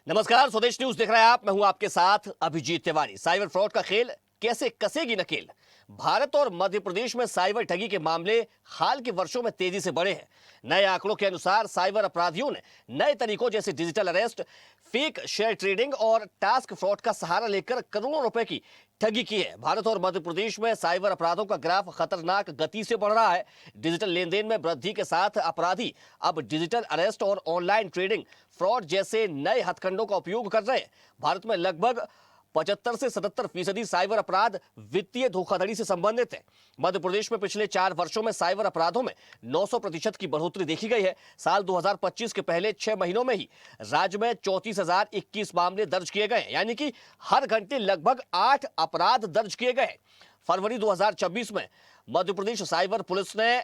नमस्कार, स्वदेश न्यूज देख रहे हैं आप। मैं हूं आपके साथ अभिजीत तिवारी। साइबर फ्रॉड का खेल कैसे कसेगी नकेल। भारत और मध्य प्रदेश में साइबर ठगी के मामले हाल के वर्षों में तेजी से बढ़े हैं। नए आंकड़ों के अनुसार साइबर अपराधियों ने नए तरीकों जैसे digital arrest, fake share trading और टास्क फ्रॉड का सहारा लेकर करोड़ों रुपए की ठगी की है। भारत और मध्य प्रदेश में साइबर अपराधों का ग्राफ खतरनाक गति से बढ़ रहा है। डिजिटल लेन देन में वृद्धि के साथ अपराधी अब डिजिटल अरेस्ट और ऑनलाइन ट्रेडिंग फ्रॉड जैसे नए हथकंडों का उपयोग कर रहे हैं। भारत में लगभग 75 से 77% साइबर अपराध वित्तीय धोखाधड़ी से संबंधित है। मध्य प्रदेश में पिछले 4 वर्षों में साइबर अपराधों में 900% की बढ़ोतरी देखी गई है। साल 2025 के पहले 6 महीनों में ही राज्य में 34,021 मामले दर्ज किए गए, यानी कि हर घंटे लगभग 8 अपराध दर्ज किए गए। फरवरी 2026 में मध्य प्रदेश साइबर पुलिस ने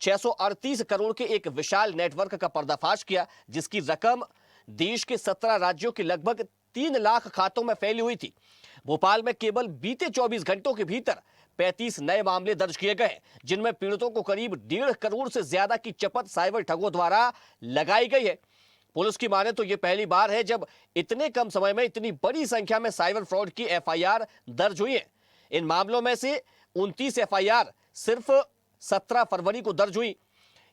638 करोड़ के एक विशाल नेटवर्क का पर्दाफाश किया, जिसकी रकम देश के 17 राज्यों के लगभग 3 लाख खातों में फैली हुई थी। भोपाल में केवल बीते 24 घंटों के भीतर 35 नए मामले दर्ज किए गए, जिनमें पीड़ितों को करीब 1.5 करोड़ से ज्यादा की चपत साइबर ठगों द्वारा लगाई गई है। पुलिस की माने तो यह पहली बार है जब इतने कम समय में इतनी बड़ी संख्या में साइबर फ्रॉड की एफआईआर दर्ज हुई है। इन मामलों में से 29 एफआईआर सिर्फ 17 फरवरी को दर्ज हुई।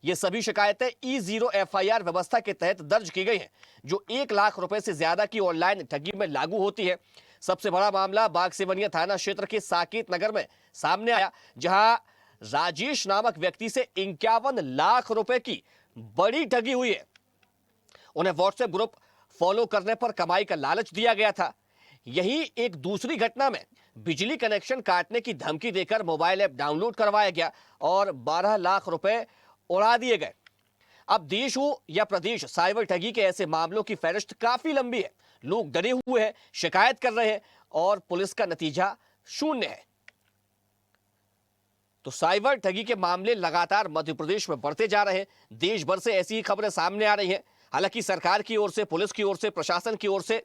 ये सभी शिकायतें E0 एफआईआर व्यवस्था के तहत दर्ज की गई हैं, जो 1 लाख रुपए से ज्यादा की ऑनलाइन ठगी में लागू होती है। सबसे बड़ा मामला बागसेवनिया थाना क्षेत्र के साकेत नगर में सामने आया, जहां राजेश नामक व्यक्ति से 51 लाख रुपए की बड़ी ठगी हुई है। उन्हें व्हाट्सएप ग्रुप फॉलो करने पर कमाई का लालच दिया गया था। यही एक दूसरी घटना में बिजली कनेक्शन काटने की धमकी देकर मोबाइल ऐप डाउनलोड करवाया गया और 12 लाख रुपए उड़ा दिए गए। अब देश हो या प्रदेश, साइबर ठगी के ऐसे मामलों की फहरिस्त काफी लंबी है। लोग डरे हुए हैं, शिकायत कर रहे हैं और पुलिस का नतीजा शून्य है। तो साइबर ठगी के मामले लगातार मध्य प्रदेश में बढ़ते जा रहे हैं। देश भर से ऐसी ही खबरें सामने आ रही हैं। हालांकि सरकार की ओर से, पुलिस की ओर से, प्रशासन की ओर से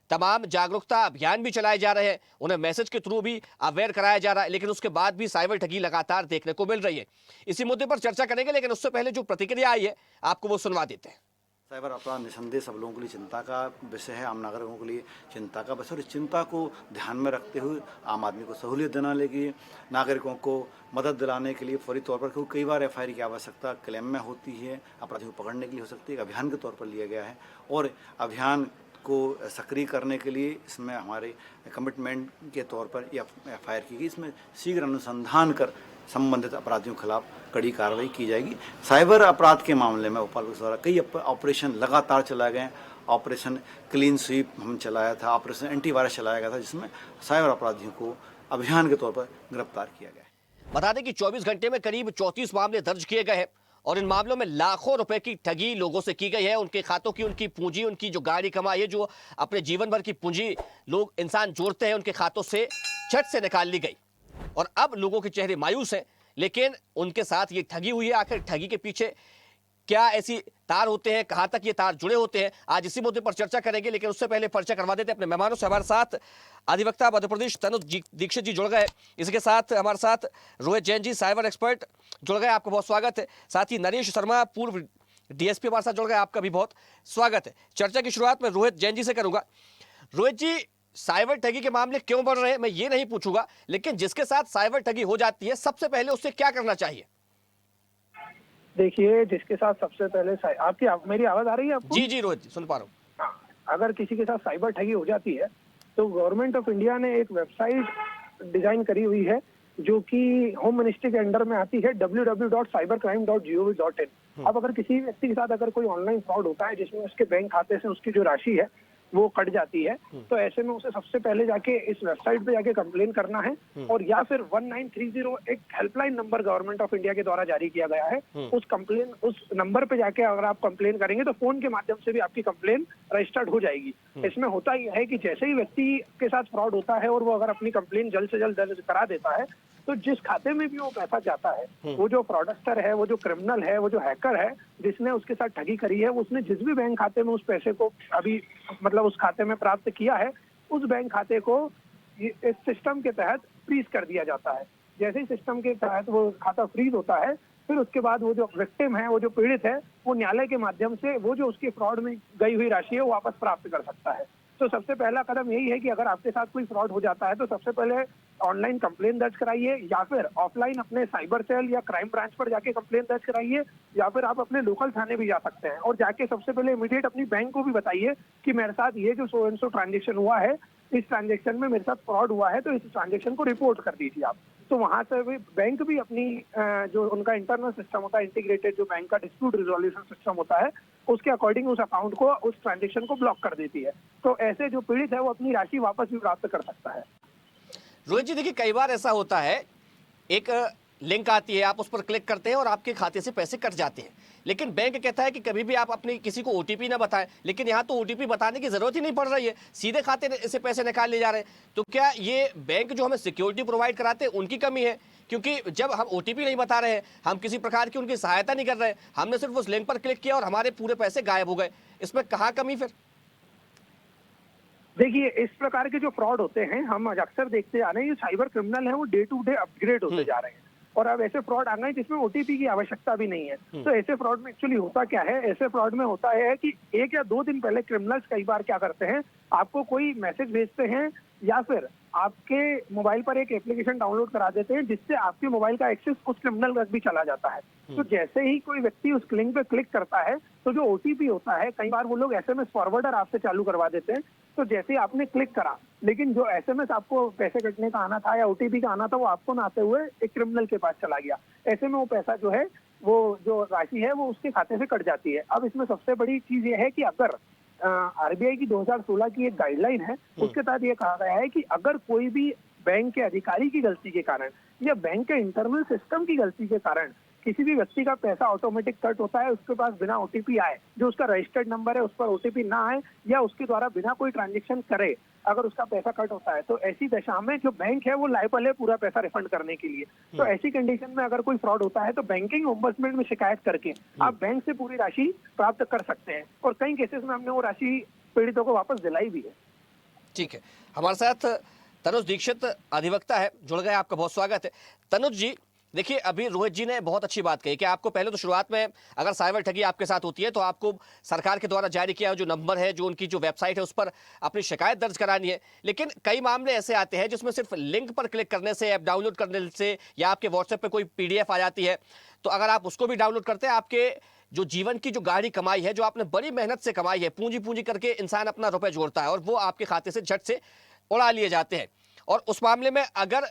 तमाम जागरूकता अभियान भी चलाए जा रहे हैं, उन्हें मैसेज के थ्रू भी अवेयर कराया जा रहा है, लेकिन उसके बाद भी साइबर ठगी लगातार देखने को मिल रही है। इसी मुद्दे पर चर्चा करेंगे, लेकिन उससे पहले जो प्रतिक्रिया आई है आपको वो सुनवा देते हैं। साइबर अपराध निसंदेह सब लोगों के लिए चिंता का विषय है, आम नागरिकों के लिए चिंता का विषय। और इस चिंता को ध्यान में रखते हुए आम आदमी को सहूलियत दिलाने के लिए, नागरिकों को मदद दिलाने के लिए फौरी तौर पर, क्योंकि कई बार एफआईआर की आवश्यकता क्लेम में होती है, अपराधियों को पकड़ने के लिए हो सकती है, एक अभियान के तौर पर लिया गया है। और अभियान को सक्रिय करने के लिए इसमें हमारे कमिटमेंट के तौर पर एफआईआर की गई। इसमें शीघ्र अनुसंधान कर संबंधित अपराधियों के खिलाफ कड़ी कार्रवाई की जाएगी। साइबर अपराध के मामले में भोपाल पुलिस द्वारा कई ऑपरेशन लगातार चलाए गए। ऑपरेशन क्लीन स्वीप हम चलाया था, ऑपरेशन एंटीवायरस चलाया गया था, जिसमें साइबर अपराधियों को अभियान के तौर पर गिरफ्तार किया गया। बता दें कि 24 घंटे में करीब 34 मामले दर्ज किए गए हैं और इन मामलों में लाखों रुपए की ठगी लोगों से की गई है। उनके खातों की, उनकी पूंजी, उनकी जो गाड़ी कमाई है, जो अपने जीवन भर की पूंजी लोग इंसान जोड़ते हैं, उनके खातों से झट से निकाल ली गई। और अब लोगों के चेहरे मायूस हैं, लेकिन उनके साथ ये ठगी हुई है। आखिर ठगी के पीछे क्या ऐसी तार होते हैं, कहां तक ये तार जुड़े होते हैं, आज इसी मुद्दे पर चर्चा करेंगे। लेकिन उससे पहले परिचय करवा देते हैं अपने मेहमानों से। हमारे साथ अधिवक्ता मध्य प्रदेश तनुज दीक्षित जी जुड़ गए। इसके साथ हमारे साथ रोहित जैन जी, साइबर एक्सपर्ट जुड़ गए, आपका बहुत स्वागत है। साथ ही नरेश शर्मा, पूर्व डीएसपी हमारे साथ जुड़ गए, आपका भी बहुत स्वागत है। चर्चा की शुरुआत में रोहित जैन जी से करूंगा। रोहित जी, साइबर ठगी के मामले क्यों बढ़ रहे हैं मैं ये नहीं पूछूंगा, लेकिन जिसके साथ साइबर ठगी हो जाती है सबसे पहले उससे क्या करना चाहिए? देखिए, जिसके साथ सबसे पहले मेरी आवाज आ रही है आपको? जी जी रोहित जी, सुन पा रहा हूँ। हाँ, अगर किसी के साथ साइबर ठगी हो जाती है तो गवर्नमेंट ऑफ इंडिया ने एक वेबसाइट डिजाइन करी हुई है जो कि होम मिनिस्ट्री के अंडर में आती है, www.cybercrime.gov.in। अब अगर किसी व्यक्ति के साथ अगर कोई ऑनलाइन फ्रॉड होता है जिसमें उसके बैंक खाते से उसकी जो राशि है वो कट जाती है, तो ऐसे में उसे सबसे पहले जाके इस वेबसाइट पे जाके कंप्लेन करना है, और या फिर 1930 एक helpline number government of India के द्वारा जारी किया गया है। उस नंबर पे जाके अगर आप कंप्लेन करेंगे तो फोन के माध्यम से भी आपकी कंप्लेन रजिस्टर्ड हो जाएगी। इसमें होता यह है कि जैसे ही व्यक्ति के साथ फ्रॉड होता है और वो अगर अपनी कंप्लेन जल्द से जल्द दर्ज करा देता है, तो जिस खाते में भी वो पैसा जाता है, वो जो फ्रॉडस्टर है, वो जो क्रिमिनल है, वो जो हैकर है जिसने उसके साथ ठगी करी है, उसने जिस भी बैंक खाते में उस पैसे को अभी मतलब उस खाते में प्राप्त किया है, उस बैंक खाते को इस सिस्टम के तहत फ्रीज कर दिया जाता है। जैसे ही सिस्टम के तहत वो खाता फ्रीज होता है फिर उसके बाद वो जो विक्टिम है, वो जो पीड़ित है, वो न्यायालय के माध्यम से वो जो उसकी फ्रॉड में गई हुई राशि है वो वापस प्राप्त कर सकता है। तो सबसे पहला कदम यही है कि अगर आपके साथ कोई फ्रॉड हो जाता है तो सबसे पहले ऑनलाइन कंप्लेन दर्ज कराइए, या फिर ऑफलाइन अपने साइबर सेल या क्राइम ब्रांच पर जाके कंप्लेन दर्ज कराइए, या फिर आप अपने लोकल थाने भी जा सकते हैं और जाके सबसे पहले इमीडिएट अपनी बैंक को भी बताइए कि मेरे साथ ये जो सो एंड सो ट्रांजेक्शन हुआ है, इस ट्रांजेक्शन में मेरे साथ फ्रॉड हुआ है, तो इस ट्रांजेक्शन को रिपोर्ट कर दीजिए आप। तो वहां से भी बैंक भी अपनी जो उनका इंटरनल सिस्टम होता है, इंटीग्रेटेड जो बैंक का डिस्प्यूट रिजोल्यूशन सिस्टम होता है, उसके अकॉर्डिंग उस अकाउंट को, उस ट्रांजेक्शन को ब्लॉक कर देती है। तो ऐसे जो पीड़ित है वो अपनी राशि वापस भी प्राप्त कर सकता है। रोहित जी, देखिए कई बार ऐसा होता है, एक लिंक आती है, आप उस पर क्लिक करते हैं और आपके खाते से पैसे कट जाते हैं, लेकिन बैंक कहता है कि कभी भी आप अपनी किसी को ओटीपी ना बताएं। लेकिन यहाँ तो ओटीपी बताने की जरूरत ही नहीं पड़ रही है, सीधे खाते से पैसे निकाल ले जा रहे हैं। तो क्या ये बैंक जो हमें सिक्योरिटी प्रोवाइड कराते हैं उनकी कमी है? क्योंकि जब हम ओटीपी नहीं बता रहे हैं, हम किसी प्रकार की उनकी सहायता नहीं कर रहे हैं, हमने सिर्फ उस लिंक पर क्लिक किया और हमारे पूरे पैसे गायब हो गए, इसमें कहाँ कमी फिर? देखिए, इस प्रकार के जो फ्रॉड होते हैं हम अक्सर देखते आ रहे हैं, ये साइबर क्रिमिनल है वो डे टू डे अपग्रेड होते जा रहे हैं, और अब ऐसे फ्रॉड आ गए जिसमें ओटीपी की आवश्यकता भी नहीं है। तो ऐसे फ्रॉड में एक्चुअली होता क्या है, ऐसे फ्रॉड में होता है कि 1 या 2 दिन पहले क्रिमिनल्स कई बार क्या करते हैं, आपको कोई मैसेज भेजते हैं या फिर आपके मोबाइल पर एक एप्लीकेशन डाउनलोड करा देते हैं जिससे आपके मोबाइल का एक्सेस उस क्रिमिनल तक भी चला जाता है। तो जैसे ही कोई व्यक्ति उस लिंक पे क्लिक करता है तो जो ओटीपी होता है, कई बार वो लोग एसएमएस फॉरवर्डर आपसे चालू करवा देते हैं। तो जैसे ही आपने क्लिक करा, लेकिन जो एसएमएस आपको पैसे कटने का आना था या ओटीपी का आना था, वो आपको ना आते हुए एक क्रिमिनल के पास चला गया। ऐसे में वो पैसा जो है, वो जो राशि है वो उसके खाते से कट जाती है। अब इसमें सबसे बड़ी चीज ये है कि अगर आरबीआई की 2016 की एक गाइडलाइन है, उसके तहत ये कहा गया है कि अगर कोई भी बैंक के अधिकारी की गलती के कारण या बैंक के इंटरनल सिस्टम की गलती के कारण किसी भी व्यक्ति का पैसा ऑटोमेटिक कट होता है, उसके पास बिना ओटीपी आए, जो उसका रजिस्टर्ड नंबर है उस पर ओटीपी ना आए, या उसके द्वारा बिना कोई ट्रांजेक्शन करे अगर उसका पैसा कट होता है, तो ऐसी दशा में जो बैंक है वो लायबल है पूरा पैसा रिफंड करने के लिए। तो ऐसी कंडीशन में अगर कोई फ्रॉड होता है तो बैंकिंग ओम्बड्समैन में शिकायत करके आप बैंक से पूरी राशि प्राप्त कर सकते हैं, और कई केसेस में हमने वो राशि पीड़ितों को वापस दिलाई भी है। ठीक है, हमारे साथ तनुज दीक्षित अधिवक्ता है, जुड़ गए, आपका बहुत स्वागत है। तनुज जी, देखिए अभी रोहित जी ने बहुत अच्छी बात कही कि आपको पहले तो शुरुआत में अगर साइबर ठगी आपके साथ होती है तो आपको सरकार के द्वारा जारी किया जो नंबर है, जो उनकी जो वेबसाइट है, उस पर अपनी शिकायत दर्ज करानी है। लेकिन कई मामले ऐसे आते हैं जिसमें सिर्फ लिंक पर क्लिक करने से, ऐप डाउनलोड करने से, या आपके व्हाट्सएप पे कोई पीडीएफ आ जाती है, तो अगर आप उसको भी डाउनलोड करते हैं, आपके जो जीवन की जो गाढ़ी कमाई है, जो आपने बड़ी मेहनत से कमाई है, पूंजी पूंजी करके इंसान अपना रुपए जोड़ता है, और वो आपके खाते से झट से उड़ा लिए जाते हैं। और उस मामले में अगर,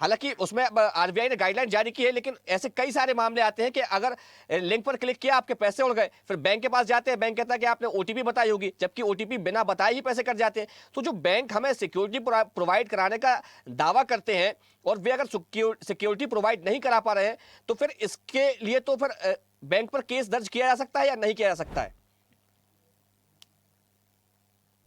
हालांकि उसमें आरबीआई ने गाइडलाइन जारी की है, लेकिन ऐसे कई सारे मामले आते हैं कि अगर लिंक पर क्लिक किया, आपके पैसे उड़ गए, फिर बैंक के पास जाते हैं, बैंक कहता है कि आपने ओटीपी बताई होगी, जबकि ओटीपी बिना बताए ही पैसे कट जाते हैं। तो जो बैंक हमें सिक्योरिटी प्रोवाइड कराने का दावा करते हैं और वे अगर सिक्योरिटी प्रोवाइड नहीं करा पा रहे हैं, तो फिर इसके लिए तो फिर बैंक पर केस दर्ज किया जा सकता है या नहीं किया जा सकता है?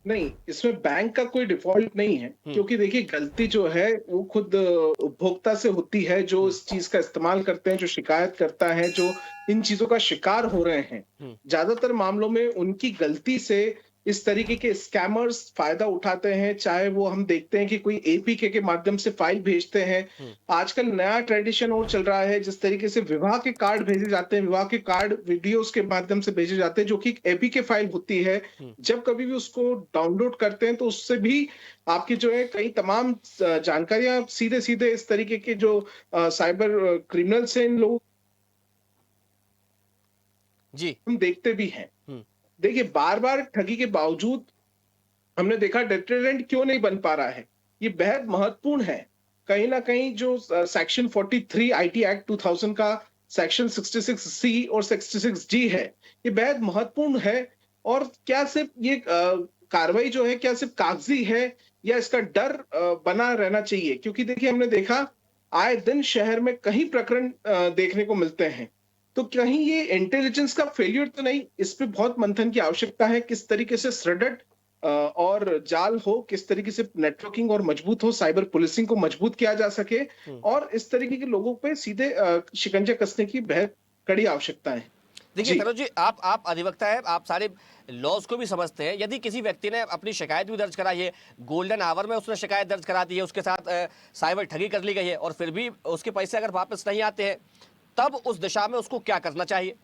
नहीं, इसमें बैंक का कोई डिफॉल्ट नहीं है, क्योंकि देखिए गलती जो है वो खुद उपभोक्ता से होती है, जो इस चीज का इस्तेमाल करते हैं, जो शिकायत करता है, जो इन चीजों का शिकार हो रहे हैं। ज्यादातर मामलों में उनकी गलती से इस तरीके के स्कैमर्स फायदा उठाते हैं, चाहे वो हम देखते हैं कि कोई एपीके के माध्यम से फाइल भेजते हैं। आजकल नया ट्रेडिशन और चल रहा है, जिस तरीके से विवाह के कार्ड भेजे जाते हैं, विवाह के कार्ड वीडियोस के माध्यम से भेजे जाते हैं, जो कि एपीके फाइल होती है। जब कभी भी उसको डाउनलोड करते हैं तो उससे भी आपकी जो है कई तमाम जानकारियां सीधे सीधे इस तरीके के जो साइबर क्रिमिनल्स हैं, इन लोगों जी हम देखते भी हैं। देखिए, बार बार ठगी के बावजूद हमने देखा डेटरेंट क्यों नहीं बन पा रहा है, ये बेहद महत्वपूर्ण है। कहीं ना कहीं जो सेक्शन 43 आईटी एक्ट 2000 का सेक्शन 66C और 66G है, ये बेहद महत्वपूर्ण है। और क्या सिर्फ ये कार्रवाई जो है क्या सिर्फ कागजी है, या इसका डर बना रहना चाहिए? क्योंकि देखिए, हमने देखा आए दिन शहर में कई प्रकरण देखने को मिलते हैं, तो कहीं ये इंटेलिजेंस का फेलियर तो नहीं? इस पे बहुत मंथन की आवश्यकता है, किस तरीके से सुदृढ़ और जाल हो, किस तरीके से नेटवर्किंग और मजबूत हो, साइबर पुलिसिंग को मजबूत किया जा सके, और इस तरीके के लोगों पे सीधे शिकंजा कसने की बेहद कड़ी आवश्यकता है। देखिए तनुज जी, आप अधिवक्ता है, आप सारे लॉज को भी समझते हैं। यदि किसी व्यक्ति ने अपनी शिकायत भी दर्ज कराई है, गोल्डन आवर में उसने शिकायत दर्ज करा दी है, उसके साथ साइबर ठगी कर ली गई है, और फिर भी उसके पैसे अगर वापस नहीं आते हैं, तब उस दिशा में उसको क्या करना चाहिए?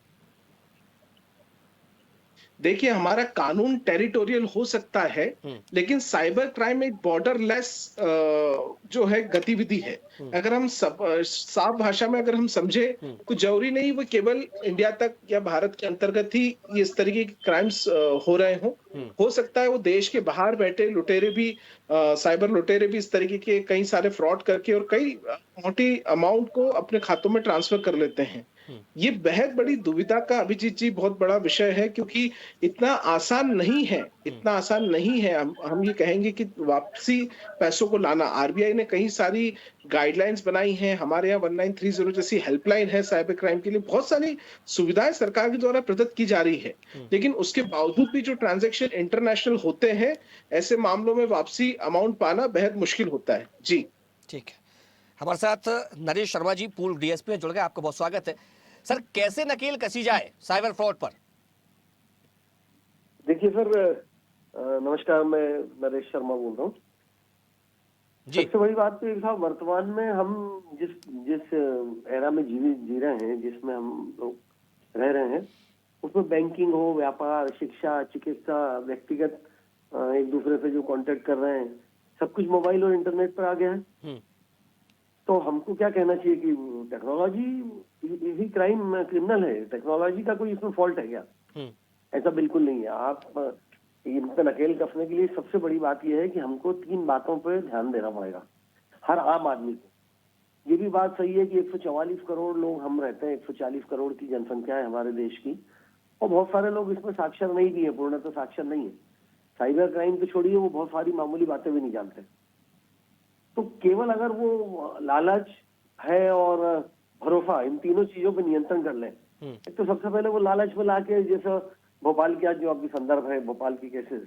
देखिए, हमारा कानून टेरिटोरियल हो सकता है, लेकिन साइबर क्राइम एक बॉर्डरलेस जो है गतिविधि है। अगर हम साफ भाषा में अगर हम समझे, तो जरूरी नहीं वो केवल इंडिया तक या भारत के अंतर्गत ही ये इस तरीके के क्राइम्स हो रहे हों। हो सकता है वो देश के बाहर बैठे लुटेरे भी, साइबर लुटेरे भी इस तरीके के कई सारे फ्रॉड करके और कई मोटी अमाउंट को अपने खातों में ट्रांसफर कर लेते हैं। ये बेहद बड़ी दुविधा का, अभिजीत जी, बहुत बड़ा विषय है, क्योंकि इतना आसान नहीं है, इतना आसान नहीं है। हम ये कहेंगे कि वापसी पैसों को लाना। आरबीआई ने कई सारी गाइडलाइंस बनाई हैं, हमारे यहाँ 1930 जैसी हेल्पलाइन है साइबर क्राइम के लिए, बहुत सारी सुविधाएं सरकार के द्वारा प्रदत्त की जा रही है। लेकिन उसके बावजूद भी जो ट्रांजैक्शन इंटरनेशनल होते हैं, ऐसे मामलों में वापसी अमाउंट पाना बेहद मुश्किल होता है। जी ठीक है, हमारे साथ नरेश शर्मा जी, पूर्व डीएसपी में जुड़ गए, आपका बहुत स्वागत है। सर, कैसे नकेल कसी जाए साइबर फ्रॉड पर? देखिए सर, नमस्कार, मैं नरेश शर्मा बोल रहा हूँ जी। सबसे बड़ी बात तो ये था, वर्तमान में हम जिस जिस एरा में जी रहे हैं, जिसमें हम लोग रह रहे हैं, उसमें बैंकिंग हो, व्यापार, शिक्षा, चिकित्सा, व्यक्तिगत एक दूसरे से जो कांटेक्ट कर रहे हैं, सब कुछ मोबाइल और इंटरनेट पर आ गया है। तो हमको क्या कहना चाहिए कि टेक्नोलॉजी ही क्राइम क्रिमिनल है? टेक्नोलॉजी का कोई इसमें फॉल्ट है क्या? ऐसा बिल्कुल नहीं है। आप इन पे नकेल कसने के लिए सबसे बड़ी बात यह है कि हमको 3 बातों पे ध्यान देना पड़ेगा, हर आम आदमी को। ये भी बात सही है कि 144 करोड़ लोग हम रहते हैं, 140 करोड़ की जनसंख्या है हमारे देश की, और बहुत सारे लोग इसमें साक्षर नहीं भी है, पूर्णतः साक्षर नहीं है। साइबर क्राइम तो छोड़िए, वो बहुत सारी मामूली बातें भी नहीं जानते। तो केवल अगर वो लालच है और भरोसा, इन तीनों चीजों पर नियंत्रण कर ले। एक तो सबसे पहले वो लालच में लाके, जैसा भोपाल की आज जो आपकी संदर्भ है, भोपाल की केसेस,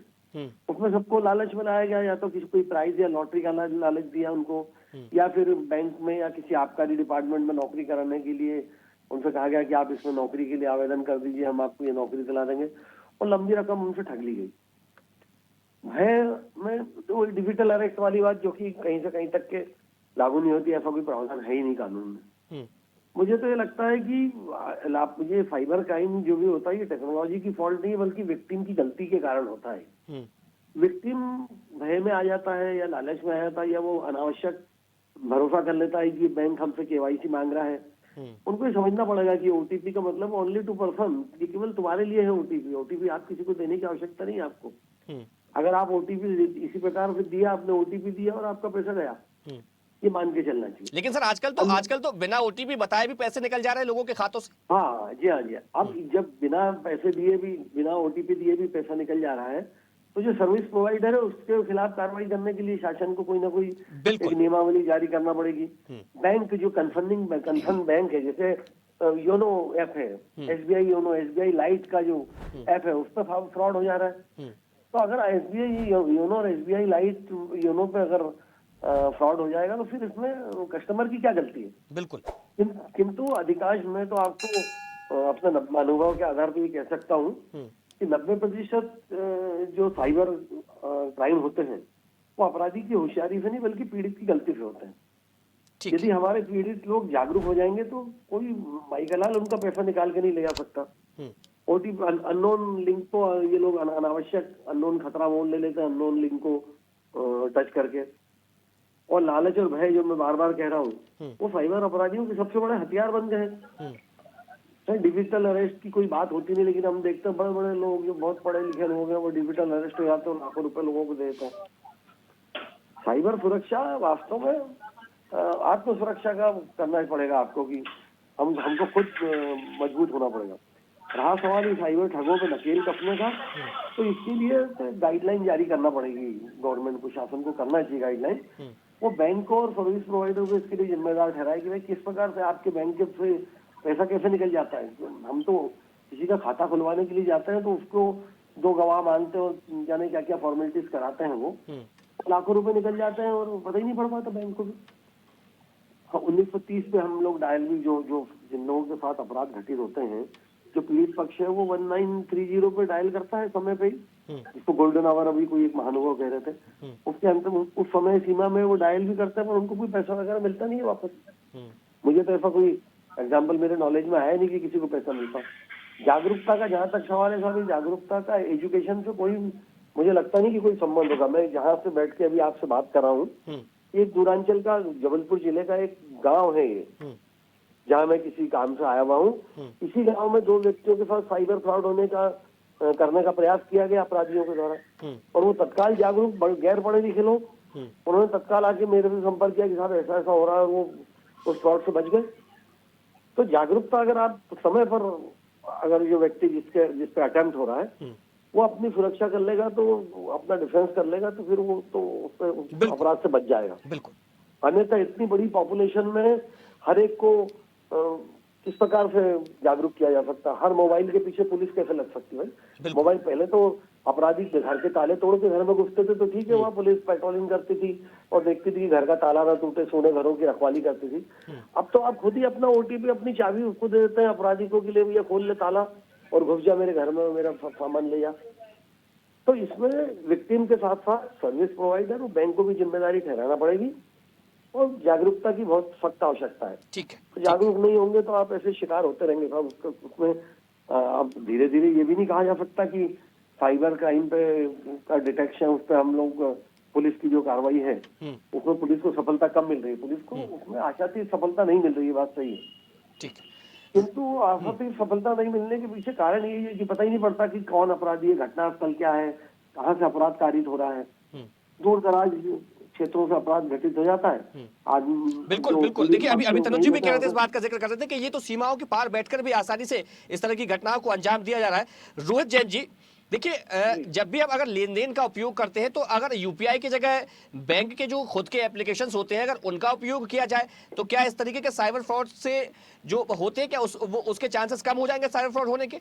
उसमें सबको लालच में लाया गया, या तो किसी कोई प्राइज या लॉटरी का लालच दिया उनको, या फिर बैंक में या किसी आबकारी डिपार्टमेंट में नौकरी कराने के लिए उनसे कहा गया कि आप इसमें नौकरी के लिए आवेदन कर दीजिए, हम आपको ये नौकरी दिला देंगे, और लंबी रकम उनसे ठग ली गई। है मैं तो डिजिटल अरेस्ट वाली बात, जो कि कहीं से कहीं तक के लागू नहीं होती, ऐसा कोई प्रावधान है ही नहीं कानून में। मुझे तो ये लगता है कि ये साइबर क्राइम जो भी होता है, ये टेक्नोलॉजी की फॉल्ट नहीं है, बल्कि विक्टिम की गलती के कारण होता है। विक्टिम भय में आ जाता है, या लालच में आ जाता है, या वो अनावश्यक भरोसा कर लेता है कि बैंक हमसे केवाईसी मांग रहा है। उनको ये समझना पड़ेगा कि ओटीपी का मतलब ओनली टू पर्सन, ये केवल तुम्हारे लिए है। ओटीपी ओटीपी आप किसी को देने की आवश्यकता नहीं है आपको। अगर आप ओटीपी इसी प्रकार से दिया, आपने ओटीपी दिया और आपका पैसा गया, ये मान के चलना चाहिए। लेकिन सर, आजकल तो बिना ओटीपी बताए भी पैसे निकल जा रहे हैं लोगों के खातों से। हाँ जी, हाँ जी। अब जब बिना पैसे दिए भी, बिना ओटीपी दिए भी पैसा निकल जा रहा है, तो जो सर्विस प्रोवाइडर है उसके खिलाफ कार्रवाई करने के लिए शासन को कोई ना कोई एक नियमावली जारी करना पड़ेगी। बैंक जो कंसर्न बैंक है, जैसे योनो ऐप है, एसबीआई योनो, एसबीआई लाइट का जो ऐप है, उस पर फ्रॉड हो जा रहा है। तो अगर एसबीआई योनो और एसबीआई लाइट योनो पे अगर फ्रॉड हो जाएगा, तो फिर इसमें कस्टमर की क्या गलती है? बिल्कुल। किंतु अधिकांश में तो आपको अपने अनुभव के आधार पर ये कह सकता हूँ कि 90% जो साइबर क्राइम होते हैं, वो अपराधी की होशियारी से नहीं, बल्कि पीड़ित की गलती से होते हैं। यदि हमारे पीड़ित लोग जागरूक हो जाएंगे, तो कोई माइकलाल उनका पैसा निकाल के नहीं ले जा सकता। ओटीपी अननोन लिंक को ये लोग अनावश्यक अननोन खतरा मोल ले लेते हैं, अननोन लिंक को टच करके। और लालच और भय, जो मैं बार बार कह रहा हूँ, वो साइबर अपराधियों के सबसे बड़े हथियार बन गए हैं। डिजिटल अरेस्ट की कोई बात होती नहीं, लेकिन हम देखते हैं बड़े बड़े लोग जो बहुत पढ़े लिखे लोग हैं, वो डिजिटल अरेस्ट हो जाते हैं, लाखों रुपए लोगों को देते हैं। साइबर सुरक्षा वास्तव में आत्म सुरक्षा का करना ही पड़ेगा आपको, कि हमको खुद मजबूत होना पड़ेगा। रहा सवाल साइबर ठगों पे नकेल कसने का, तो इसके लिए गाइडलाइन जारी करना पड़ेगी। गवर्नमेंट को, शासन को करना चाहिए गाइडलाइन। वो बैंक और सर्विस प्रोवाइडर को इसके लिए जिम्मेदार ठहराए कि भाई किस प्रकार से आपके बैंक से पैसा कैसे निकल जाता है। हम तो किसी का खाता खुलवाने के लिए जाते हैं, तो उसको 2 गवाह मांगते हैं और जाने क्या क्या फॉर्मेलिटीज कराते हैं, वो लाखों रुपए निकल जाते हैं और पता ही नहीं पड़ पाता बैंक को भी। 1930 में हम लोग डायल भी, जो जिन लोगों के साथ अपराध घटित होते हैं, जो पीड़ित पक्ष है, वो 1930 पे डायल करता है समय पे ही, जिसको गोल्डन आवर अभी कोई एक महानुभव कह रहे थे। उसके अंत में उस समय सीमा में वो डायल भी करते हैं, पर उनको कोई पैसा वगैरह मिलता नहीं है वापस। मुझे तो ऐसा कोई एग्जाम्पल मेरे नॉलेज में आया नहीं कि किसी को पैसा मिलता। जागरूकता का जहां तक सवाल है साहब, जागरूकता का एजुकेशन से कोई, मुझे लगता नहीं कि कोई संबंध होगा। मैं जहाँ से बैठ के अभी आपसे बात कर रहा हूँ, ये दूरांचल का जबलपुर जिले का एक गांव है ये, जहाँ मैं किसी काम से आया हुआ हूँ। इसी गांव में 2 व्यक्तियों के साथ साइबर फ्रॉड होने का करने का प्रयास किया गया अपराधियों के द्वारा, और वो तत्काल जागरूक गैर पढ़े लिखे लोग, उन्होंने तत्काल आके मेरे से संपर्क किया कि साहब ऐसा ऐसा हो रहा है, वो उस फ्रॉड से बच गए। तो जागरूकता अगर आप समय पर, अगर जो व्यक्ति जिस पे अटेम्प्ट हो रहा है वो अपनी सुरक्षा कर लेगा, तो अपना डिफेंस कर लेगा, तो फिर वो तो उस अपराध से बच जाएगा। बिल्कुल। अन्यथा इतनी बड़ी पॉपुलेशन में हर एक को किस प्रकार से जागरूक किया जा सकता है? हर मोबाइल के पीछे पुलिस कैसे लग सकती है? मोबाइल पहले तो अपराधी घर के ताले तोड़ के घर में घुसते थे तो ठीक है, वहाँ पुलिस पेट्रोलिंग करती थी और देखती थी कि घर का ताला ना टूटे, सोने घरों की रखवाली करती थी। अब तो आप खुद ही अपना OTP, अपनी चाबी उसको दे देते हैं अपराधी को कि ले भैया खोल ले ताला और घुस जा मेरे घर में, मेरा सामान ले जा। तो इसमें विक्टिम के साथ साथ सर्विस प्रोवाइडर और बैंक को भी जिम्मेदारी ठहराना पड़ेगी, और जागरूकता की बहुत सख्त आवश्यकता है। ठीक है। तो जागरूक नहीं होंगे तो आप ऐसे शिकार होते रहेंगे साहब। उसमें अब धीरे धीरे ये भी नहीं कहा जा सकता कि साइबर क्राइम पे का डिटेक्शन, उस पर हम लोग पुलिस की जो कार्रवाई है उसमें पुलिस को सफलता कम मिल रही है, पुलिस को उसमें आशातीत सफलता नहीं मिल रही है, बात सही है। ठीक है। किंतु आशातीत सफलता नहीं मिलने के पीछे कारण यही है कि पता ही नहीं पड़ता कि कौन अपराधी है, घटनास्थल क्या है, कहाँ से अपराध कारित हो रहा है। दूर दराज क्षेत्रों से अपराध घटित हो जाता है। बिल्कुल बिल्कुल। देखिए अभी तनुज जी भी कह रहे थे, इस बात का जिक्र कर रहे थे कि ये तो सीमाओं के पार बैठकर भी आसानी से इस तरह की घटनाओं को अंजाम दिया जा रहा है। रोहित जैन जी, देखिए जब भी आप अगर लेन देन का उपयोग करते हैं तो अगर यूपीआई की जगह बैंक के जो खुद के एप्लीकेशंस होते हैं अगर उनका उपयोग किया जाए तो क्या इस तरीके के साइबर फ्रॉड से जो होते हैं क्या उसके चांसेस कम हो जाएंगे साइबर फ्रॉड होने के?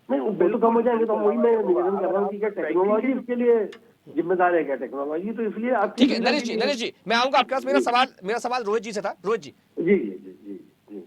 नहीं, वो बिल्कुल कम हो जाएंगे। तो वही मैं निवेदन कर रहा हूँ कि क्या टेक्नोलॉजी इसके लिए जिम्मेदार है? क्या टेक्नोलॉजी तो इसलिए आप ठीक है नरेश जी मैं आऊंगा आपके पास। मेरा सवाल रोहित जी से था। रोहित जी। जी जी जी जी जी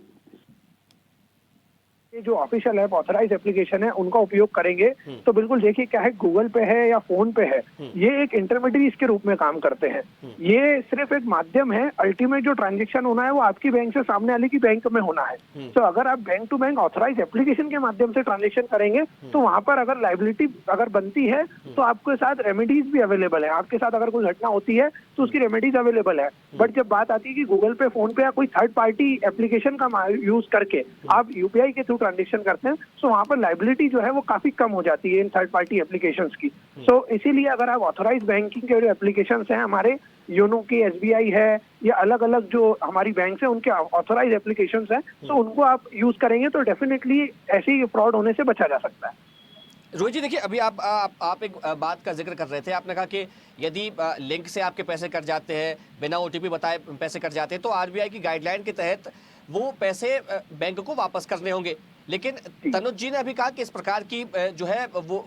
ये जो ऑफिशियल ऐप ऑथराइज एप्लीकेशन है उनका उपयोग करेंगे तो बिल्कुल देखिए क्या है, गूगल पे है या फोन पे है, ये एक इंटरमीडिएट के रूप में काम करते हैं। ये सिर्फ एक माध्यम है, अल्टीमेट जो ट्रांजैक्शन होना है वो आपकी बैंक से सामने वाले की बैंक में होना है। तो अगर आप bank to bank authorise application के माध्यम से ट्रांजेक्शन करेंगे तो वहां पर अगर लाइबिलिटी अगर बनती है तो आपके साथ रेमेडीज भी अवेलेबल है। आपके साथ अगर कोई घटना होती है तो उसकी रेमेडीज अवेलेबल है। बट जब बात आती है कि गूगल पे, फोन पे या कोई थर्ड पार्टी एप्लीकेशन का यूज करके आप यूपीआई के थ्रू ट्रांजेक्शन करते हैं तो वहां पर लाइबिलिटी जो है वो काफी कम हो जाती है इन थर्ड पार्टी एप्लीकेशंस की। सो इसीलिए अगर आप ऑथराइज बैंकिंग के जो एप्लीकेशंस हैं हमारे योनो की, एसबीआई है या अलग अलग जो हमारी बैंक है उनके ऑथराइज एप्लीकेशंस हैं तो उनको आप यूज करेंगे तो डेफिनेटली ऐसे ही फ्रॉड होने से बचा जा सकता है। रोहित जी देखिए अभी आप एक बात का जिक्र कर रहे थे। आपने कहा कि यदि लिंक से आपके पैसे कट जाते हैं, बिना ओटीपी बताए पैसे कट जाते हैं तो आरबीआई की गाइडलाइन के तहत वो पैसे बैंक को वापस करने होंगे। लेकिन तनुज जी ने अभी कहा कि इस प्रकार की जो है वो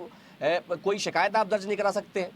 कोई शिकायत आप दर्ज नहीं करा सकते हैं।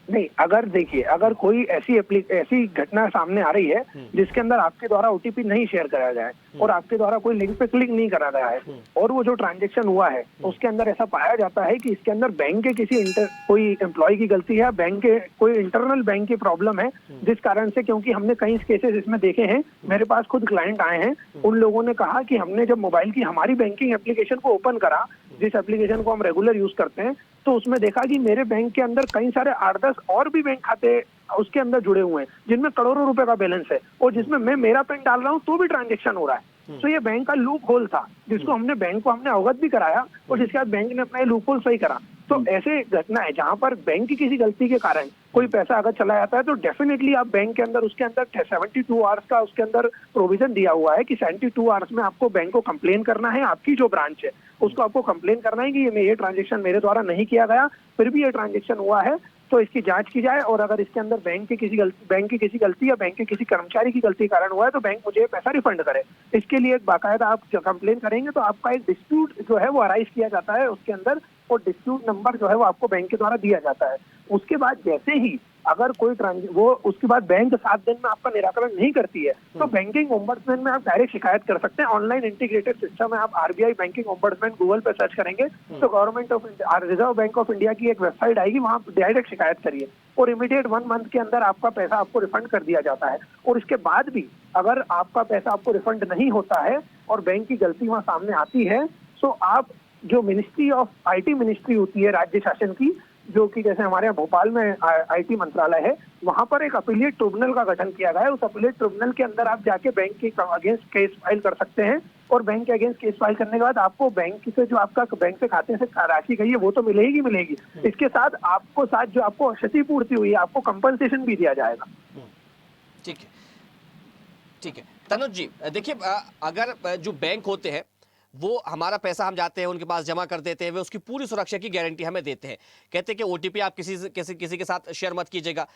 नहीं, अगर देखिए अगर कोई ऐसी घटना सामने आ रही है जिसके अंदर आपके द्वारा ओटीपी नहीं शेयर करा जाए और आपके द्वारा कोई लिंक पे क्लिक नहीं करा गया है और वो जो ट्रांजैक्शन हुआ है उसके अंदर ऐसा पाया जाता है कि इसके अंदर बैंक के किसी कोई एम्प्लॉय की गलती है, बैंक के कोई इंटरनल बैंक की प्रॉब्लम है जिस कारण से, क्योंकि हमने कई केसेस इसमें देखे हैं, मेरे पास खुद क्लाइंट आए हैं, उन लोगों ने कहा कि हमने जब मोबाइल की हमारी बैंकिंग एप्लीकेशन को ओपन करा, जिस एप्लीकेशन को हम रेगुलर यूज करते हैं, तो उसमें देखा कि मेरे बैंक के अंदर कई सारे 8-10 और भी बैंक खाते उसके अंदर जुड़े हुए हैं जिनमें करोड़ों रुपए का बैलेंस है और जिसमें मैं मेरा पिन डाल रहा हूं तो भी ट्रांजैक्शन हो रहा है। तो ये बैंक का लूप होल था जिसको हमने बैंक को अवगत भी कराया और जिसके बाद बैंक ने अपना ये लूप होल सही करा। तो ऐसे घटना है जहां पर बैंक की किसी गलती के कारण कोई पैसा अगर चला जाता है तो डेफिनेटली आप बैंक के अंदर उसके अंदर 72 आवर्स का उसके अंदर प्रोविजन दिया हुआ है कि 72 आवर्स में आपको बैंक को कंप्लेन करना है, आपकी जो ब्रांच है उसको आपको कंप्लेन करना है कि ये ट्रांजेक्शन मेरे द्वारा नहीं किया गया, फिर भी ये ट्रांजेक्शन हुआ है तो इसकी जांच की जाए और अगर इसके अंदर बैंक की किसी गलती या बैंक के किसी कर्मचारी की गलती के कारण हुआ है तो बैंक मुझे पैसा रिफंड करे। इसके लिए एक बाकायदा आप कंप्लेन करेंगे तो आपका एक डिस्प्यूट जो है वो अराइज किया जाता है उसके अंदर और डिस्प्यूट नंबर जो है वो आपको बैंक के द्वारा दिया जाता है। उसके बाद जैसे ही अगर कोई उसके बाद बैंक 7 दिन में आपका निराकरण नहीं करती है तो बैंकिंग ओम्बड्समैन में आप डायरेक्ट शिकायत कर सकते हैं। ऑनलाइन इंटीग्रेटेड सिस्टम है, आप आरबीआई बैंकिंग ओम्बड्समैन गूगल पे सर्च करेंगे तो government of reserve bank of India की एक वेबसाइट आएगी, वहां डायरेक्ट शिकायत करिए और इमीडिएट 1 मंथ के अंदर आपका पैसा आपको रिफंड कर दिया जाता है। और इसके बाद भी अगर आपका पैसा आपको रिफंड नहीं होता है और बैंक की गलती वहां सामने आती है, तो आप जो मिनिस्ट्री ऑफ आईटी मिनिस्ट्री होती है राज्य शासन की, जो कि जैसे हमारे यहाँ भोपाल में आईटी मंत्रालय है, वहां पर एक अपीलिएट ट्रिब्यूनल का गठन किया गया है। उस अपीलिएट ट्रिब्यूनल के अंदर आप जाके बैंक के अगेंस्ट केस फाइल कर सकते हैं और बैंक के अगेंस्ट केस फाइल करने के बाद आपको बैंक से जो आपका बैंक से खाते से राशि गई है वो तो मिलेगी मिलेगी। इसके साथ आपको जो आपको क्षतिपूर्ति हुई है, आपको कंपनसेशन भी दिया जाएगा। ठीक है, ठीक है। तनुज जी देखिए, अगर जो बैंक होते हैं वो हमारा पैसा हम जाते हैं उनके पास जमा कर देते हैं, वे उसकी पूरी सुरक्षा की गारंटी हमें देते हैं, कहते हैं कि ओटीपी आप किसी के साथ शेयर मत कीजिएगा।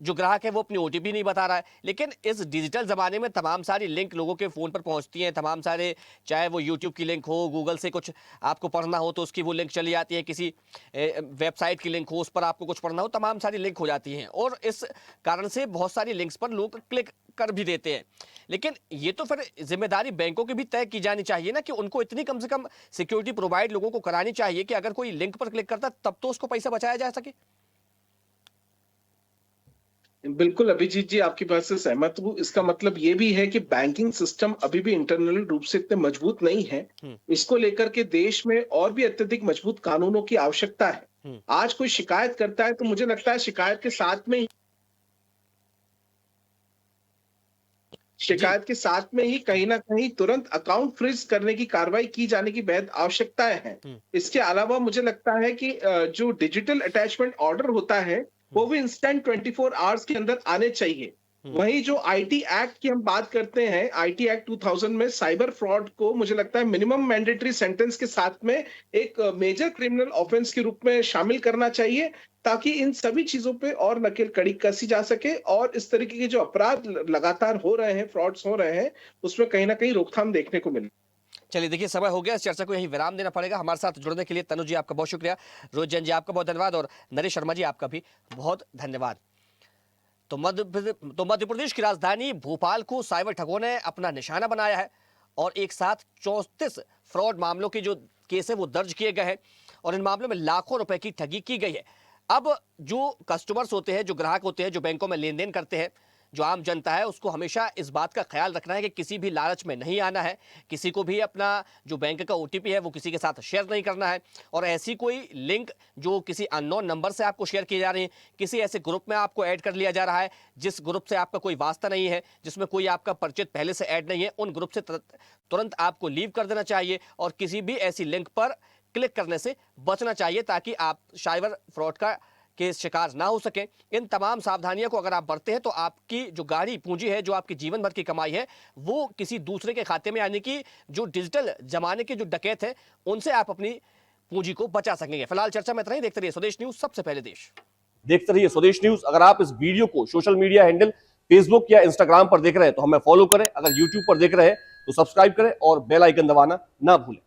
जो ग्राहक है वो अपनी ओटीपी नहीं बता रहा है, लेकिन इस डिजिटल ज़माने में तमाम सारी लिंक लोगों के फ़ोन पर पहुंचती हैं, तमाम सारे, चाहे वो यूट्यूब की लिंक हो, गूगल से कुछ आपको पढ़ना हो तो उसकी वो लिंक चली जाती है, किसी वेबसाइट की लिंक हो उस पर आपको कुछ पढ़ना हो, तमाम सारी लिंक हो जाती हैं और इस कारण से बहुत सारी लिंक्स पर लोग क्लिक कर भी देते हैं। लेकिन ये तो फिर जिम्मेदारी बैंकों की भी तय की जानी चाहिए ना कि उनको इतनी कम से कम सिक्योरिटी प्रोवाइड लोगों को करानी चाहिए कि अगर कोई लिंक पर क्लिक करता तब तो उसको पैसा बचाया जा सके। बिल्कुल अभिजीत जी, आपकी बात से सहमत हूँ। इसका मतलब ये भी है कि बैंकिंग सिस्टम अभी भी इंटरनल रूप से इतने मजबूत नहीं है। इसको लेकर के देश में और भी अत्यधिक मजबूत कानूनों की आवश्यकता है। आज कोई शिकायत करता है तो मुझे लगता है शिकायत के साथ में ही कहीं ना कहीं तुरंत अकाउंट फ्रीज करने की कार्रवाई की जाने की बेहद आवश्यकताएं हैं। इसके अलावा मुझे लगता है कि जो डिजिटल अटैचमेंट ऑर्डर होता है वो भी इंस्टेंट 24 आवर्स के अंदर आने चाहिए। वहीं जो आईटी एक्ट की हम बात करते हैं, आईटी एक्ट 2000 में साइबर फ्रॉड को मुझे लगता है मिनिमम मैंडेटरी सेंटेंस के साथ में एक मेजर क्रिमिनल ऑफेंस के रूप में शामिल करना चाहिए, ताकि इन सभी चीजों पे और नकेल कड़ी कसी जा सके और इस तरीके के जो अपराध लगातार हो रहे हैं, फ्रॉड्स हो रहे हैं, उसमें कहीं ना कहीं रोकथाम देखने को मिले। चलिए देखिए, समय हो गया, इस चर्चा को यहीं विराम देना पड़ेगा। हमारे साथ जुड़ने के लिए तनु जी आपका बहुत शुक्रिया, रोहित जैन जी आपका बहुत धन्यवाद और नरेश शर्मा जी आपका भी बहुत धन्यवाद। तो मध्य प्रदेश की राजधानी भोपाल को साइबर ठगों ने अपना निशाना बनाया है और एक साथ 34 फ्रॉड मामलों के जो केस है वो दर्ज किए गए हैं और इन मामलों में लाखों रुपए की ठगी की गई है। अब जो कस्टमर्स होते हैं, जो ग्राहक होते हैं, जो बैंकों में लेन देन करते हैं, जो आम जनता है, उसको हमेशा इस बात का ख्याल रखना है कि किसी भी लालच में नहीं आना है, किसी को भी अपना जो बैंक का ओटीपी है वो किसी के साथ शेयर नहीं करना है और ऐसी कोई लिंक जो किसी अननोन नंबर से आपको शेयर की जा रही है, किसी ऐसे ग्रुप में आपको ऐड कर लिया जा रहा है जिस ग्रुप से आपका कोई वास्ता नहीं है, जिसमें कोई आपका परिचित पहले से ऐड नहीं है, उन ग्रुप से तुरंत आपको लीव कर देना चाहिए और किसी भी ऐसी लिंक पर क्लिक करने से बचना चाहिए ताकि आप साइबर फ्रॉड का के शिकार ना हो सके। इन तमाम सावधानियों को अगर आप बरते हैं तो आपकी जो गाढ़ी पूंजी है, जो आपकी जीवन भर की कमाई है, वो किसी दूसरे के खाते में, यानी कि जो डिजिटल जमाने के जो डकैत है उनसे आप अपनी पूंजी को बचा सकेंगे। फिलहाल चर्चा में इतना ही। देखते रहिए स्वदेश न्यूज, सबसे पहले देश। देखते रहिए स्वदेश न्यूज। अगर आप इस वीडियो को सोशल मीडिया हैंडल फेसबुक या इंस्टाग्राम पर देख रहे हैं तो हमें फॉलो करें, अगर यूट्यूब पर देख रहे हैं तो सब्सक्राइब करें और बेल आइकन दबाना ना भूलें।